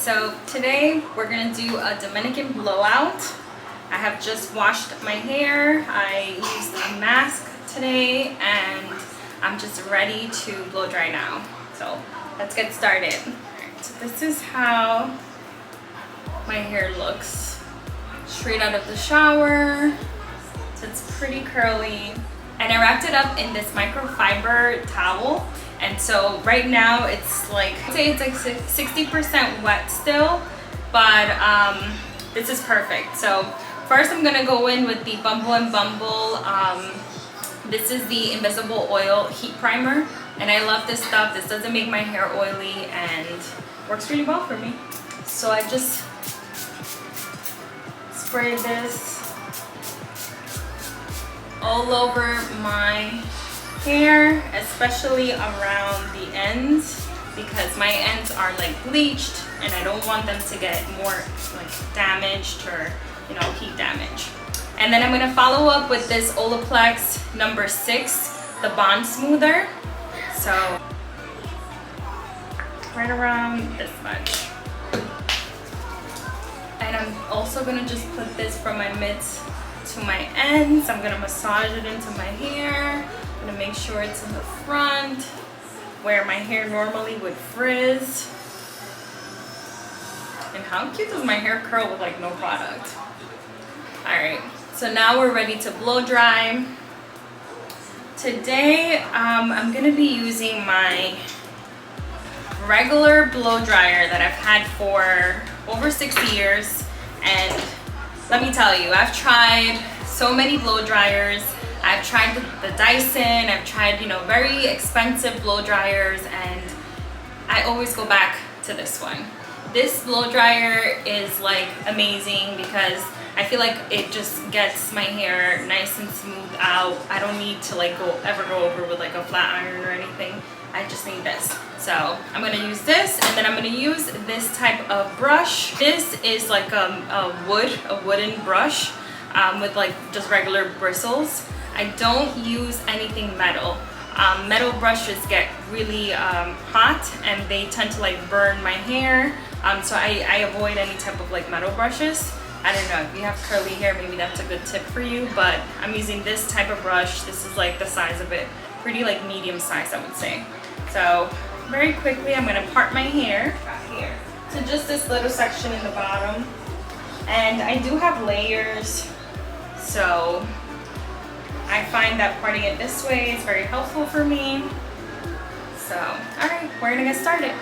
So today we're gonna do a Dominican blowout. I have just washed my hair. I used a mask today and I'm just ready to blow dry now. So let's get started. So this is how my hair looks. Straight out of the shower. So it's pretty curly. And I wrapped it up in this microfiber towel. And so right now it's like, I'd say it's like 60% wet still, but this is perfect. So first I'm gonna go in with the Bumble and Bumble. This is the Invisible Oil Heat Primer. And I love this stuff. This doesn't make my hair oily and works really well for me. So I just spray this all over my hair, especially around the ends, because my ends are like bleached and I don't want them to get more like damaged or, you know, heat damage. And then I'm gonna follow up with this Olaplex number 6, the Bond Smoother. So right around this much. And I'm also gonna just put this from my midst to my ends. I'm gonna massage it into my hair. I'm gonna make sure it's in the front where my hair normally would frizz. And how cute does my hair curl with like no product? All right, so now we're ready to blow dry. Today, I'm gonna be using my regular blow dryer that I've had for over 6 years. And let me tell you, I've tried so many blow dryers. I've tried the Dyson, I've tried, you know, very expensive blow dryers, and I always go back to this one. This blow dryer is like amazing because I feel like it just gets my hair nice and smooth out. I don't need to like ever go over with like a flat iron or anything. I just need this. So I'm gonna use this, and then I'm gonna use this type of brush. This is like a wooden brush with like just regular bristles. I don't use anything metal. Metal brushes get really hot and they tend to like burn my hair. So I avoid any type of like metal brushes. I don't know, if you have curly hair, maybe that's a good tip for you, but I'm using this type of brush. This is like the size of it, pretty like medium size, I would say. So very quickly, I'm gonna part my hair here. So just this little section in the bottom. And I do have layers, so I find that parting it this way is very helpful for me. So, all right, we're gonna get started.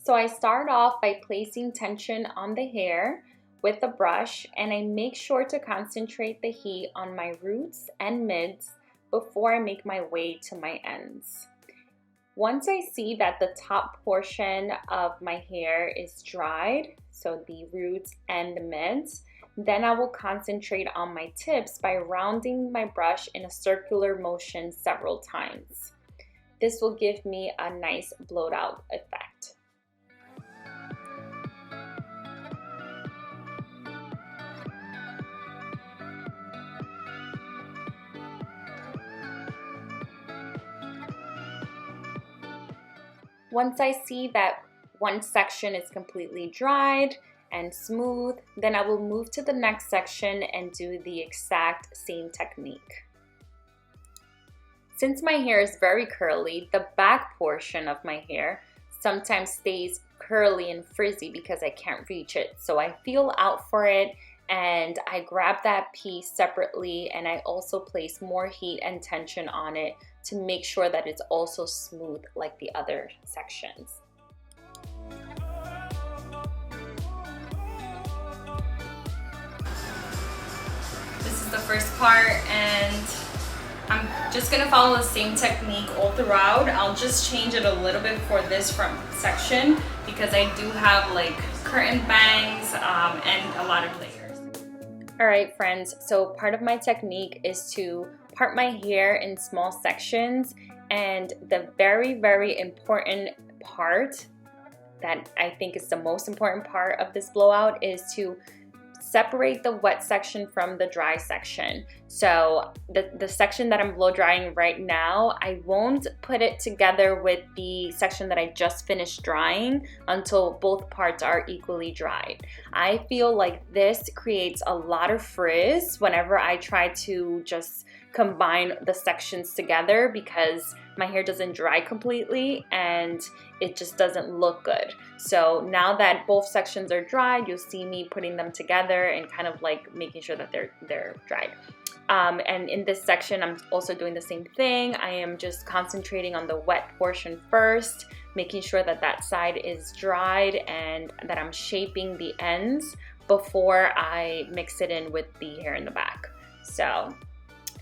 So I start off by placing tension on the hair with the brush, and I make sure to concentrate the heat on my roots and mids before I make my way to my ends. Once I see that the top portion of my hair is dried, so the roots and the mids, then I will concentrate on my tips by rounding my brush in a circular motion several times. This will give me a nice blowed out effect. Once I see that one section is completely dried and smooth, then I will move to the next section and do the exact same technique. Since my hair is very curly, the back portion of my hair sometimes stays curly and frizzy because I can't reach it. So I feel out for it and I grab that piece separately, and I also place more heat and tension on it to make sure that it's also smooth like the other sections. This is the first part, and I'm just gonna follow the same technique all throughout. I'll just change it a little bit for this front section because I do have like curtain bangs and a lot of layers. All right, friends, so part of my technique is to part my hair in small sections, and the very, very important part that I think is the most important part of this blowout is to separate the wet section from the dry section. So the section that I'm blow drying right now, I won't put it together with the section that I just finished drying until both parts are equally dried. I feel like this creates a lot of frizz whenever I try to just combine the sections together, because my hair doesn't dry completely and it just doesn't look good. So now that both sections are dried, you'll see me putting them together and kind of like making sure that they're dried. And in this section, I'm also doing the same thing. I am just concentrating on the wet portion first, making sure that that side is dried and that I'm shaping the ends before I mix it in with the hair in the back. So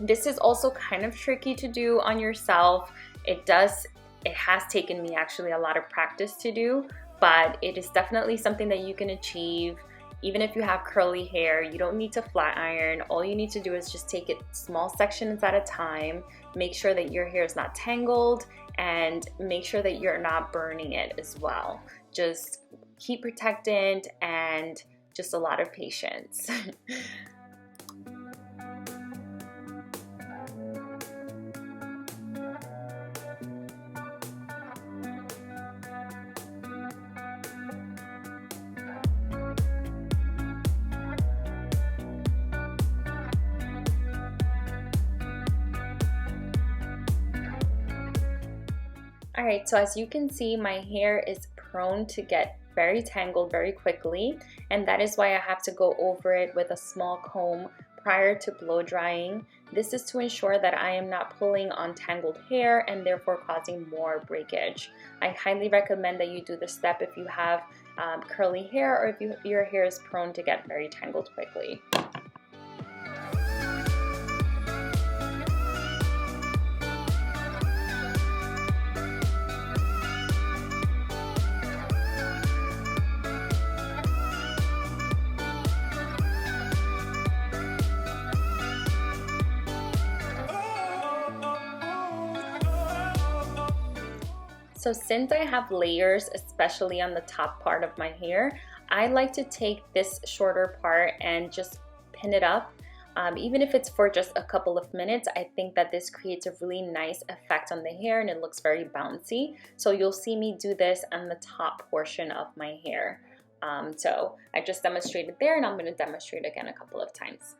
this is also kind of tricky to do on yourself. It has taken me actually a lot of practice to do, but it is definitely something that you can achieve. Even if you have curly hair, you don't need to flat iron. All you need to do is just take it small sections at a time, make sure that your hair is not tangled, and make sure that you're not burning it as well. Just keep protected and just a lot of patience. Alright, so as you can see, my hair is prone to get very tangled very quickly, and that is why I have to go over it with a small comb prior to blow drying. This is to ensure that I am not pulling on tangled hair and therefore causing more breakage. I highly recommend that you do this step if you have curly hair or if your hair is prone to get very tangled quickly. So since I have layers, especially on the top part of my hair, I like to take this shorter part and just pin it up. Even if it's for just a couple of minutes, I think that this creates a really nice effect on the hair and it looks very bouncy. So you'll see me do this on the top portion of my hair. So I just demonstrated there, and I'm going to demonstrate again a couple of times.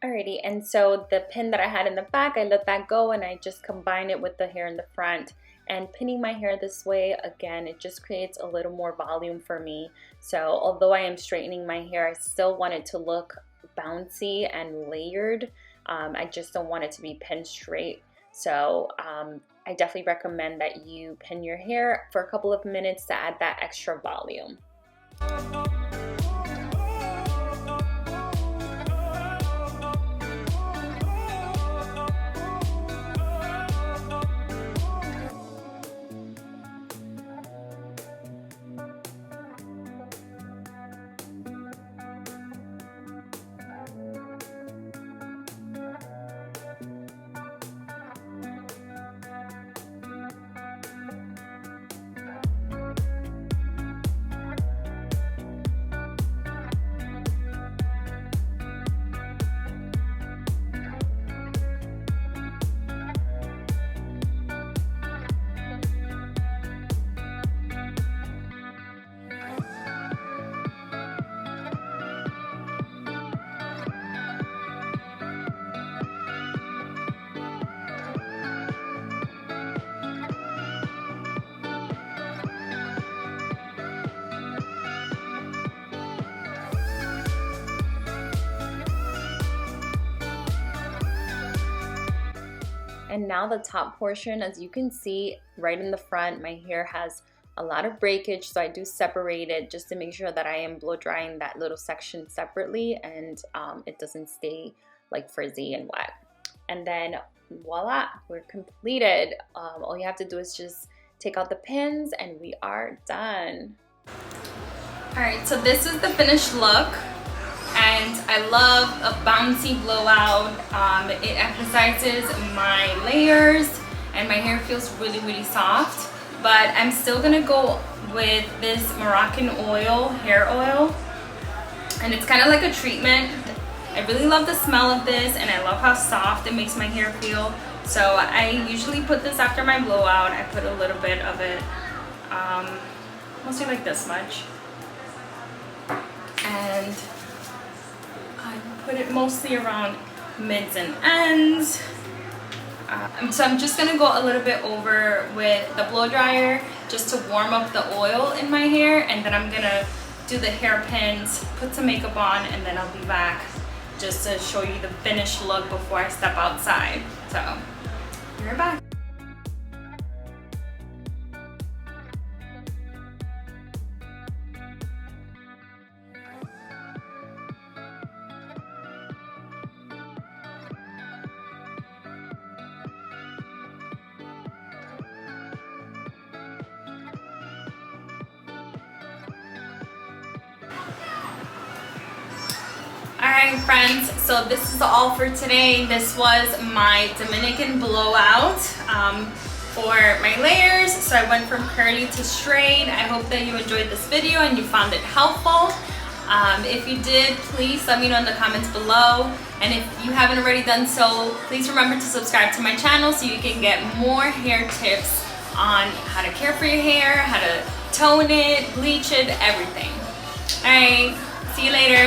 Alrighty, and so the pin that I had in the back, I let that go and I just combine it with the hair in the front. And pinning my hair this way, again, it just creates a little more volume for me. So although I am straightening my hair, I still want it to look bouncy and layered. I just don't want it to be pinned straight. So I definitely recommend that you pin your hair for a couple of minutes to add that extra volume. And now the top portion, as you can see right in the front, my hair has a lot of breakage, so I do separate it just to make sure that I am blow drying that little section separately and it doesn't stay like frizzy and wet. And then voila, we're completed. All you have to do is just take out the pins and we are done. All right, so this is the finished look. And I love a bouncy blowout. It emphasizes my layers and my hair feels really, really soft. But I'm still gonna go with this Moroccan oil, hair oil. And it's kind of like a treatment. I really love the smell of this and I love how soft it makes my hair feel. So I usually put this after my blowout. I put a little bit of it, mostly like this much. And I put it mostly around mids and ends. So I'm just gonna go a little bit over with the blow dryer just to warm up the oil in my hair, and then I'm gonna do the hairpins, put some makeup on, and then I'll be back just to show you the finished look before I step outside. So, be right back. Alright friends, so this is all for today. This was my Dominican blowout for my layers. So I went from curly to straight. I hope that you enjoyed this video and you found it helpful. If you did, please let me know in the comments below. And if you haven't already done so, please remember to subscribe to my channel so you can get more hair tips on how to care for your hair, how to tone it, bleach it, everything. Alright, see you later.